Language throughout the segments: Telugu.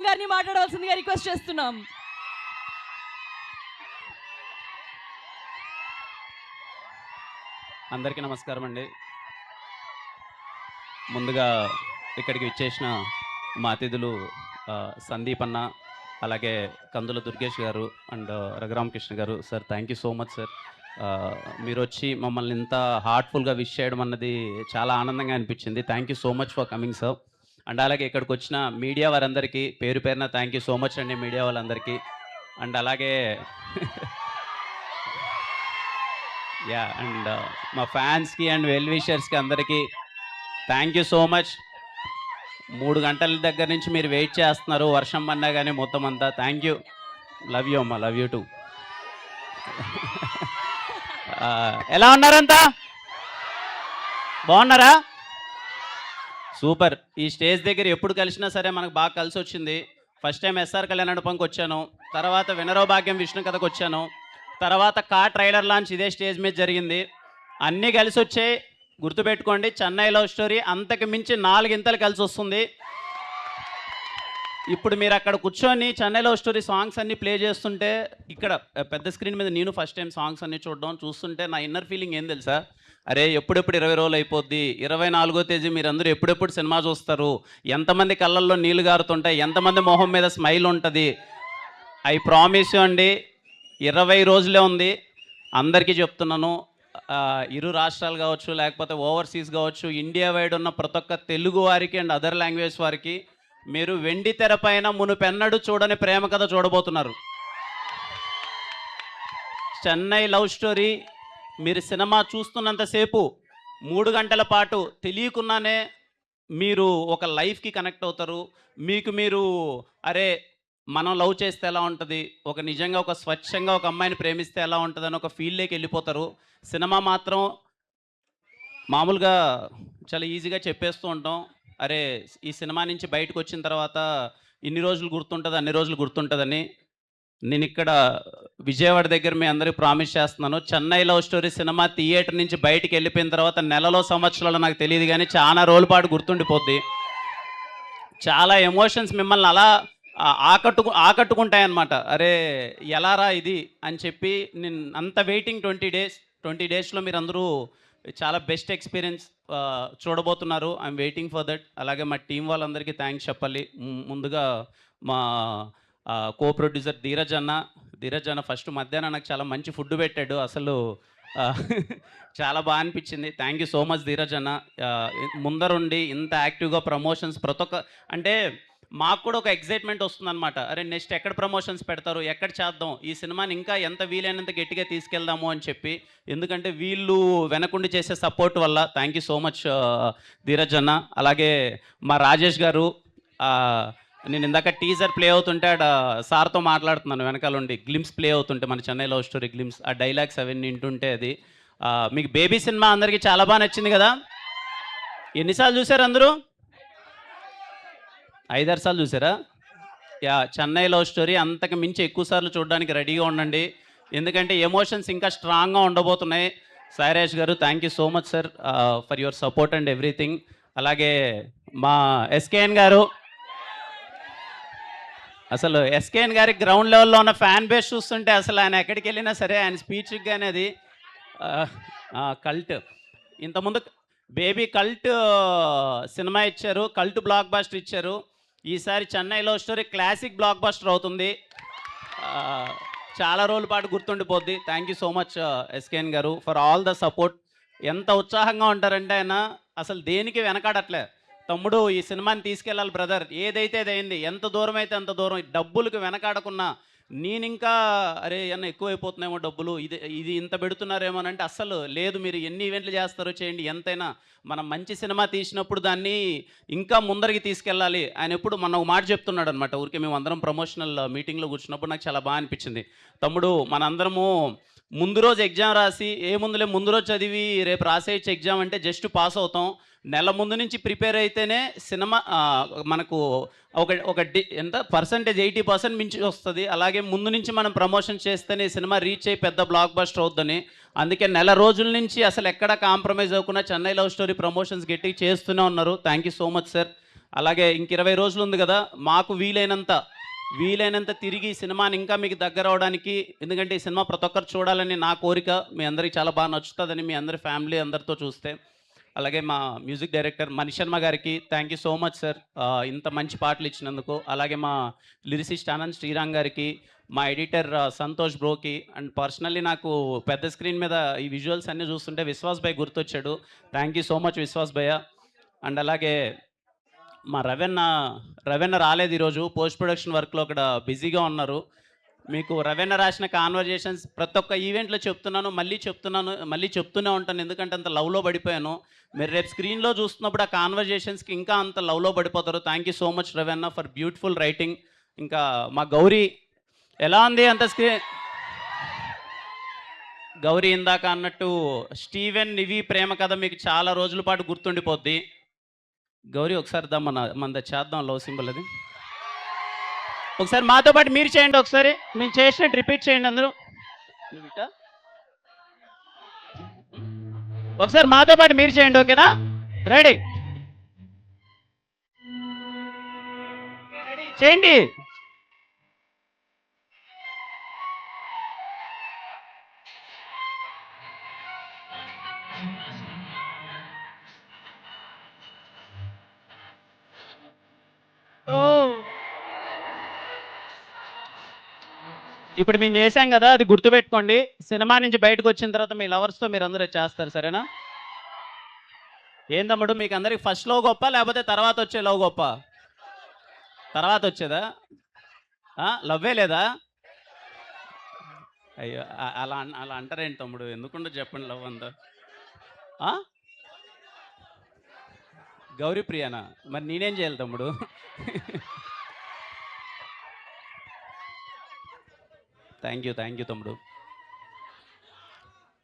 గారిని మాట్లాడవలసిందిగా రిక్వెస్ట్ చేస్తున్నాం. అందరికీ నమస్కారం అండి. ముందుగా ఇక్కడికి విచ్చేసిన మా అతిథులు సందీప్ అన్న, అలాగే కందుల దుర్గేష్ గారు అండ్ రఘురామకృష్ణ గారు. Sir thank you so much sir. మీరు వచ్చి మమ్మల్ని ఇంత హార్ట్ఫుల్గా విష్ చేయడం అన్నది చాలా ఆనందంగా అనిపించింది. Thank you so much for coming sir. And అలాగే ఇక్కడికి వచ్చిన మీడియా వారందరికీ పేరు పేరున థ్యాంక్ యూ సో మచ్ అండి, మీడియా వాళ్ళందరికీ. అండ్ అలాగే యా అండ్ మా ఫ్యాన్స్కి అండ్ వెల్ విషర్స్కి అందరికీ థ్యాంక్ యూ సో మచ్. 3 గంటల దగ్గర నుంచి మీరు వెయిట్ చేస్తున్నారు, వర్షం పడినా కానీ మొత్తం అంతా. Thank you. లవ్ యూ అమ్మా, లవ్ యూ టూ. ఎలా ఉన్నారంతా? బాగున్నారా? సూపర్. ఈ స్టేజ్ దగ్గర ఎప్పుడు కలిసినా సరే మనకు బాగా కలిసి వచ్చింది. ఫస్ట్ టైం ఎస్ఆర్ కళ్యాణ మండపంకి వచ్చాను, తర్వాత వినరో భాగ్యం విష్ణు కథకు వచ్చాను, తర్వాత ట్రైలర్ లాంచ్ ఇదే స్టేజ్ మీద జరిగింది. అన్నీ కలిసి వచ్చాయి. గుర్తుపెట్టుకోండి, చెన్నై లవ్ స్టోరీ అంతకు మించి 4 ఇంతలు కలిసి వస్తుంది. ఇప్పుడు మీరు అక్కడ కూర్చొని చెన్నై లవ్ స్టోరీ సాంగ్స్ అన్నీ ప్లే చేస్తుంటే, ఇక్కడ పెద్ద స్క్రీన్ మీద నేను ఫస్ట్ టైం సాంగ్స్ అన్నీ చూస్తుంటే నా ఇన్నర్ ఫీలింగ్ ఏం తెలుసా? అరే ఎప్పుడెప్పుడు 20 రోజులు అయిపోద్ది, 24వ తేదీ మీరందరూ ఎప్పుడెప్పుడు సినిమా చూస్తారు, ఎంతమంది కళ్ళల్లో నీళ్లు గారుతుంటాయి, ఎంతమంది మొహం మీద స్మైల్ ఉంటుంది. ఐ ప్రామిస్ యూ అండి, 20 రోజులే ఉంది. అందరికీ చెప్తున్నాను, ఇరు రాష్ట్రాలు కావచ్చు, లేకపోతే ఓవర్సీస్ కావచ్చు, ఇండియా వైడ్ ఉన్న ప్రతి ఒక్క తెలుగు వారికి అండ్ అదర్ లాంగ్వేజ్ వారికి మీరు వెండి తెర పైన మునుపెన్నడూ చూడని ప్రేమ కథ చూడబోతున్నారు. చెన్నై లవ్ స్టోరీ మీరు సినిమా చూస్తున్నంతసేపు 3 గంటల పాటు తెలియకుండానే మీరు ఒక లైఫ్కి కనెక్ట్ అవుతారు. మీకు మీరు అరే మనం లవ్ చేస్తే ఎలా ఉంటుంది, ఒక నిజంగా ఒక స్వచ్ఛంగా ఒక అమ్మాయిని ప్రేమిస్తే ఎలా ఉంటుంది అని ఒక ఫీల్డ్లోకి వెళ్ళిపోతారు. సినిమా మాత్రం మామూలుగా చాలా ఈజీగా చెప్పేస్తూ ఉంటాం, అరే ఈ సినిమా నుంచి బయటకు వచ్చిన తర్వాత ఇన్ని రోజులు గుర్తుంటుంది, అన్ని రోజులు గుర్తుంటుందని. నేను ఇక్కడ విజయవాడ దగ్గర మీ అందరికీ ప్రామిస్ చేస్తున్నాను, Chennai love story cinema theatre నుంచి బయటికి వెళ్ళిపోయిన తర్వాత నెలలో సంవత్సరాలు నాకు తెలియదు కానీ చాలా రోజుల పాటు గుర్తుండిపోద్ది. చాలా ఎమోషన్స్ మిమ్మల్ని అలా ఆకట్టుకుంటాయన్నమాట. అరే ఎలారా ఇది అని చెప్పి నేను అంత వెయిటింగ్ 20 డేస్లో మీరు అందరూ చాలా బెస్ట్ ఎక్స్పీరియన్స్ చూడబోతున్నారు. I'm waiting for that. అలాగే మా టీం వాళ్ళందరికీ థ్యాంక్స్ చెప్పాలి. ముందుగా మా కో ప్రొడ్యూసర్ ధీరజ్ అన్న ఫస్ట్ మధ్యాహ్నం నాకు చాలా మంచి ఫుడ్ పెట్టాడు. అసలు చాలా బాగా అనిపించింది. Thank you so much Dheeraj అన్న. ముందరుండి ఇంత యాక్టివ్గా ప్రమోషన్స్ ప్రతి ఒక్క, అంటే మాకు కూడా ఒక ఎగ్జైట్మెంట్ వస్తుందన్నమాట. అరే నెక్స్ట్ ఎక్కడ ప్రమోషన్స్ పెడతారు, ఎక్కడ చేద్దాం, ఈ సినిమాని ఇంకా ఎంత వీలైనంత గట్టిగా తీసుకెళ్దాము అని చెప్పి. ఎందుకంటే వీళ్ళు వెనకుండి చేసే సపోర్ట్ వల్ల. Thank you so much Dheeraj అన్న. అలాగే మా రాజేష్ గారు, నేను ఇందాక టీజర్ ప్లే అవుతుంటే సార్తో మాట్లాడుతున్నాను, వెనకాలండి గ్లిమ్స్ ప్లే అవుతుంటే మన చెన్నై లవ్ స్టోరీ గ్లిమ్స్, ఆ డైలాగ్స్ అవన్నీ వింటుంటే అది మీకు బేబీ సినిమా అందరికీ చాలా బాగా నచ్చింది కదా? ఎన్నిసార్లు చూసారు అందరూ? 5-6 సార్లు చూసారా? యా, చెన్నై లవ్ స్టోరీ అంతకు మించి ఎక్కువ సార్లు చూడడానికి రెడీగా ఉండండి, ఎందుకంటే ఎమోషన్స్ ఇంకా స్ట్రాంగ్గా ఉండబోతున్నాయి. సాయిరాజ్ గారు thank you so much sir for your support and everything. అలాగే మా ఎస్కేఎన్ గారు, అసలు ఎస్కేఎన్ గారి గ్రౌండ్ లెవెల్లో ఉన్న ఫ్యాన్ బేస్ చూస్తుంటే అసలు ఆయన ఎక్కడికి వెళ్ళినా సరే ఆయన స్పీచ్కి కానీ అది కల్ట్. ఇంతకుముందు బేబీ కల్ట్ సినిమా ఇచ్చారు, కల్ట్ బ్లాక్ బాస్టర్ ఇచ్చారు. ఈసారి Chennai love story classic blockbuster అవుతుంది, చాలా రోజుల పాటు గుర్తుండిపోద్ది. Thank you so much SKN గారు ఫర్ ఆల్ ద సపోర్ట్. ఎంత ఉత్సాహంగా ఉంటారంటే ఆయన అసలు దేనికి వెనకాడట్లే. తమ్ముడు ఈ సినిమాని తీసుకెళ్ళాలి బ్రదర్, ఏదైతే అదైంది, ఎంత దూరం అయితే అంత దూరం, డబ్బులకు వెనకాడకున్నా. నేను ఇంకా అరే ఏమన్నా ఎక్కువైపోతున్నాయేమో డబ్బులు, ఇది ఇంత పెడుతున్నారేమో అంటే అస్సలు లేదు. మీరు ఎన్ని ఈవెంట్లు చేస్తారో చేయండి, ఎంతైనా మనం మంచి సినిమా తీసినప్పుడు దాన్ని ఇంకా ముందరికి తీసుకెళ్ళాలి. ఆయన ఎప్పుడు మన ఒక మాట చెప్తున్నాడు అనమాట. ఊరికే మేము అందరం ప్రమోషనల్ మీటింగ్లో కూర్చున్నప్పుడు నాకు చాలా బాగా అనిపించింది. తమ్ముడు మనందరము ముందు రోజు ఎగ్జామ్ రాసి ముందు రోజు చదివి రేపు రాసేయచ్చు ఎగ్జామ్ అంటే జస్ట్ పాస్ అవుతాం. నెల ముందు నుంచి ప్రిపేర్ అయితేనే సినిమా మనకు ఒక ఎంత పర్సంటేజ్ 80% మించి వస్తుంది. అలాగే ముందు నుంచి మనం ప్రమోషన్ చేస్తేనే సినిమా రీచ్ అయ్యి పెద్ద బ్లాక్ బస్టర్ అవుద్దని. అందుకే నెల రోజుల నుంచి అసలు ఎక్కడ కాంప్రమైజ్ అవ్వకుండా చెన్నై లవ్ స్టోరీ ప్రమోషన్స్ గట్టిగా చేస్తూనే ఉన్నారు. Thank you so much sir. అలాగే ఇంక 20 రోజులు ఉంది కదా, మాకు వీలైనంత తిరిగి ఈ సినిమాని ఇంకా మీకు దగ్గర అవడానికి, ఎందుకంటే ఈ సినిమా ప్రతి ఒక్కరు చూడాలని నా కోరిక. మీ అందరికి చాలా బాగా నచ్చుతుందని, మీ అందరి ఫ్యామిలీ అందరితో చూస్తే. అలాగే మా మ్యూజిక్ డైరెక్టర్ మణిశర్మ గారికి thank you so much sir, ఇంత మంచి పాటలు ఇచ్చినందుకు. అలాగే మా లిరిసిస్ట్ ఆనంద్ శ్రీరామ్ గారికి, మా ఎడిటర్ సంతోష్ బ్రోకి, అండ్ పర్సనల్లీ నాకు పెద్ద స్క్రీన్ మీద ఈ విజువల్స్ అన్నీ చూస్తుంటే విశ్వాస్ భయ్ గుర్తొచ్చాడు. Thank you so much Vishwas భయ్య. అండ్ అలాగే మా రవెన్న రాలేదు ఈరోజు, పోస్ట్ ప్రొడక్షన్ వర్క్లో అక్కడ బిజీగా ఉన్నారు. మీకు రవెన్న రాసిన కాన్వర్జేషన్స్ ప్రతి ఒక్క ఈవెంట్లో చెప్తున్నాను, మళ్ళీ చెప్తూనే ఉంటాను, ఎందుకంటే అంత లవ్లో పడిపోయాను. మీరు రేపు స్క్రీన్లో చూస్తున్నప్పుడు ఆ కాన్వర్జేషన్స్కి ఇంకా అంత లవ్లో పడిపోతారు. Thank you so much Ravanna for beautiful writing. ఇంకా మా గౌరీ ఎలా ఉంది అంత గౌరీ ఇందాక అన్నట్టు స్టీవెన్ నివి ప్రేమ కథ మీకు చాలా రోజుల పాటు గుర్తుండిపోద్ది. గౌరీ ఒకసారి మన చేద్దాం లవ్ సింబల్ అది. ఒకసారి మాతో పాటు మీరు చేయండి, ఒకసారి మేము చేసినట్టు రిపీట్ చేయండి అందరూ. ఒకసారి మాతో పాటు మీరు చేయండి, ఓకేనా? రెడీ చేయండి. ఇప్పుడు మేము చేసాం కదా, అది గుర్తుపెట్టుకోండి. సినిమా నుంచి బయటకు వచ్చిన తర్వాత మీ లవర్స్తో మీరు అందరూ చేస్తారు, సరేనా? ఏం తమ్ముడు, మీకు అందరికి ఫస్ట్ లవ్ గొప్ప లేకపోతే తర్వాత వచ్చే లవ్ గొప్ప? తర్వాత వచ్చేదా? లవ్వే లేదా? అయ్యో, అలా అంటారేంటి తమ్ముడు, ఎందుకుండో చెప్పండి లవ్ అంతా. గౌరీ ప్రియానా? మరి నేనేం చేయాలి తమ్ముడు? థ్యాంక్ యూ తమ్ముడు.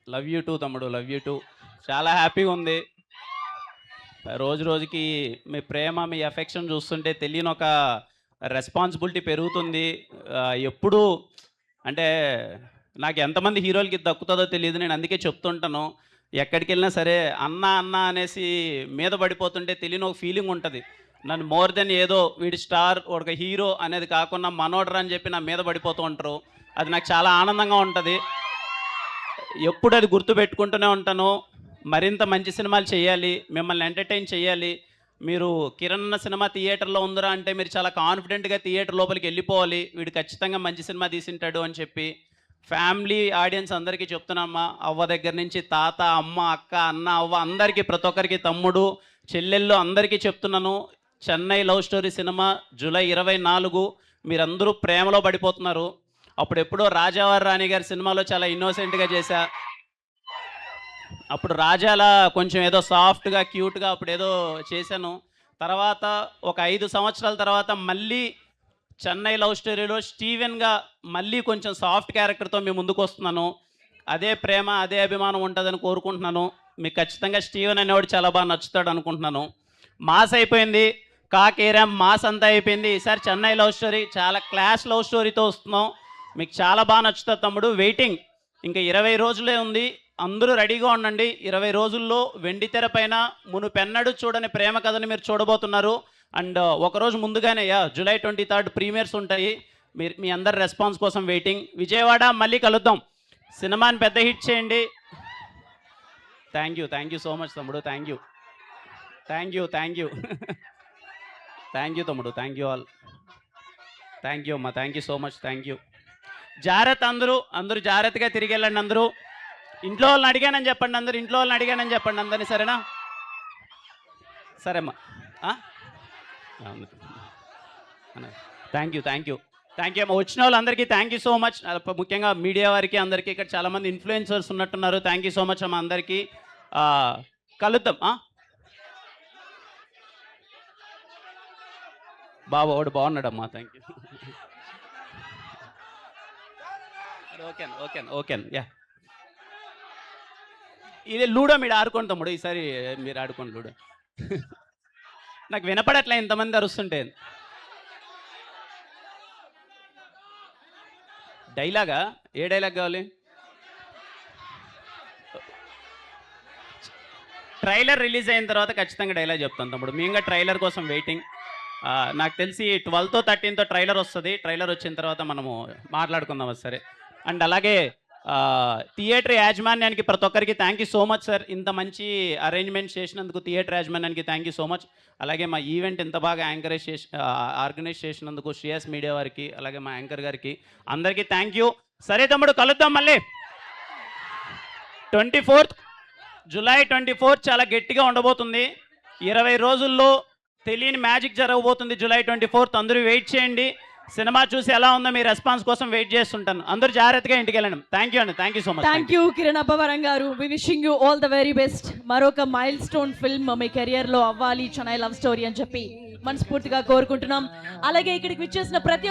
లవ్ యూ టూ తమ్ముడు, లవ్ యూ టూ. చాలా హ్యాపీగా ఉంది. రోజుకి మీ ప్రేమ, మీ ఎఫెక్షన్ చూస్తుంటే తెలియని ఒక రెస్పాన్సిబిలిటీ పెరుగుతుంది. ఎప్పుడు అంటే నాకు ఎంతమంది హీరోలకి దక్కుతుందో తెలియదు, నేను అందుకే చెప్తుంటాను. ఎక్కడికి వెళ్ళినా సరే అన్న అనేసి మీద పడిపోతుంటే తెలియని ఒక ఫీలింగ్ ఉంటుంది. నన్ను మోర్ దెన్ ఏదో వీడి స్టార్, ఒక హీరో అనేది కాకుండా మనోడర్ అని చెప్పి నా మీద పడిపోతూ ఉంటారు. అది నాకు చాలా ఆనందంగా ఉంటుంది. ఎప్పుడు అది గుర్తు పెట్టుకుంటూనే ఉంటాను. మరింత మంచి సినిమాలు చేయాలి, మిమ్మల్ని ఎంటర్టైన్ చేయాలి. మీరు కిరణ్ అన్న సినిమా థియేటర్లో ఉందిరా అంటే మీరు చాలా కాన్ఫిడెంట్గా థియేటర్ లోపలికి వెళ్ళిపోవాలి, వీడు ఖచ్చితంగా మంచి సినిమా తీసింటాడు అని చెప్పి. ఫ్యామిలీ ఆడియన్స్ అందరికీ చెప్తున్నామ్మా, అవ్వ దగ్గర నుంచి తాత, అమ్మ, అక్క, అన్న, అవ్వ అందరికీ, ప్రతి ఒక్కరికి, తమ్ముడు, చెల్లెళ్ళు అందరికీ చెప్తున్నాను. Chennai love story cinema July 24. మీరందరూ ప్రేమలో పడిపోతున్నారు. అప్పుడెప్పుడో రాజావారి రాణి గారి సినిమాలో చాలా ఇన్నోసెంట్గా చేశా. అప్పుడు రాజాలా కొంచెం ఏదో సాఫ్ట్గా, క్యూట్గా అప్పుడు ఏదో చేశాను. తర్వాత ఒక 5 సంవత్సరాల తర్వాత మళ్ళీ చెన్నై లవ్ స్టోరీలో స్టీవెన్గా మళ్ళీ కొంచెం సాఫ్ట్ క్యారెక్టర్తో మేము ముందుకు వస్తున్నాను. అదే ప్రేమ, అదే అభిమానం ఉంటుందని కోరుకుంటున్నాను. మీకు ఖచ్చితంగా స్టీవెన్ అనేవాడు చాలా బాగా నచ్చుతాడు అనుకుంటున్నాను. మాస్ అయిపోయింది, కాకేరం మాస్ అంతా అయిపోయింది. ఈసారి చెన్నై లవ్ స్టోరీ చాలా క్లాస్ లవ్ స్టోరీతో వస్తున్నాం. మీకు చాలా బాగా నచ్చుతుంది తమ్ముడు. వెయిటింగ్, ఇంకా 20 రోజులే ఉంది, అందరూ రెడీగా ఉండండి. 20 రోజుల్లో వెండితెర పైన మునుపెన్నడూ చూడని ప్రేమ కథని మీరు చూడబోతున్నారు. అండ్ ఒకరోజు ముందుగానే జూలై 23 ప్రీమియర్స్ ఉంటాయి. మీ అందరి రెస్పాన్స్ కోసం వెయిటింగ్. విజయవాడ మళ్ళీ కలుద్దాం. సినిమాని పెద్ద హిట్ చేయండి. థ్యాంక్ యూ సో మచ్ తమ్ముడు. థ్యాంక్ యూ థ్యాంక్ యూ తమ్ముడు. Thank you all. Thank you అమ్మా. Thank you so much. Thank you. జాగ్రత్త, అందరూ జాగ్రత్తగా తిరిగి వెళ్ళండి. అందరూ ఇంట్లో వాళ్ళని అడిగానని చెప్పండి. అందరినీ, సరేనా? సరేమ్మా. థ్యాంక్ యూ అమ్మా. వచ్చిన వాళ్ళందరికీ థ్యాంక్ యూ సో మచ్. ముఖ్యంగా మీడియా వారికి అందరికీ, ఇక్కడ చాలామంది ఇన్ఫ్లుయెన్సర్స్ ఉన్నట్టున్నారు. థ్యాంక్ యూ సో మచ్ అమ్మా అందరికీ. కలుద్దాం. బాబు వాడు బాగున్నాడమ్మా. Thank you. ఓకే. యా, ఇది లూడో మీరు ఆడుకోండి తమ్ముడు. ఈసారి మీరు ఆడుకోండి లూడో. నాకు వినపడట్లే ఇంతమంది అరుస్తుంటే. డైలాగా? ఏ డైలాగ్ కావాలి? ట్రైలర్ రిలీజ్ అయిన తర్వాత ఖచ్చితంగా డైలాగ్ చెప్తాను తమ్ముడు. మేము ట్రైలర్ కోసం వెయిటింగ్. నాకు తెలిసి 12తో 13తో ట్రైలర్ వస్తుంది. ట్రైలర్ వచ్చిన తర్వాత మనము మాట్లాడుకుందాం అది సరే. అండ్ అలాగే థియేటర్ యాజమాన్యానికి ప్రతి ఒక్కరికి thank you so much sir. ఇంత మంచి అరేంజ్మెంట్స్ చేసినందుకు థియేటర్ యాజమాన్యానికి థ్యాంక్ యూ సో మచ్. అలాగే మా ఈవెంట్ ఇంత బాగా ఆర్గనైజ్ చేసినందుకు శ్రేయస్ మీడియా వారికి, అలాగే మా యాంకర్ గారికి అందరికీ థ్యాంక్ యూ. సరే తమ్ముడు, కలుద్దాం మళ్ళీ. 24th జూలై 24th చాలా గట్టిగా ఉండబోతుంది. 20 రోజుల్లో తెలియని మ్యాజిక్ జరగబోతుంది. జూలై 24th అందరూ వెయిట్ చేయండి. సినిమా చూసి ఎలా ఉందో మీ రెస్పాన్స్ కోసం వెయిట్ చేస్తుంటాను. అందరూ జాగ్రత్తగా ఇంటికి వెళ్ళండి. థ్యాంక్ యూ అండి, thank you so much. Thank you Kiran Abbavaram గారు. We wishing you all the very best. మరొక మైల్ స్టోన్ ఫిల్మ్ మీ కెరియర్ లో అవ్వాలి, చెన్నై లవ్ స్టోరీ అని చెప్పి మనస్ఫూర్తిగా కోరుకుంటున్నాం. అలాగే ఇక్కడికి విచ్చేసిన ప్రతి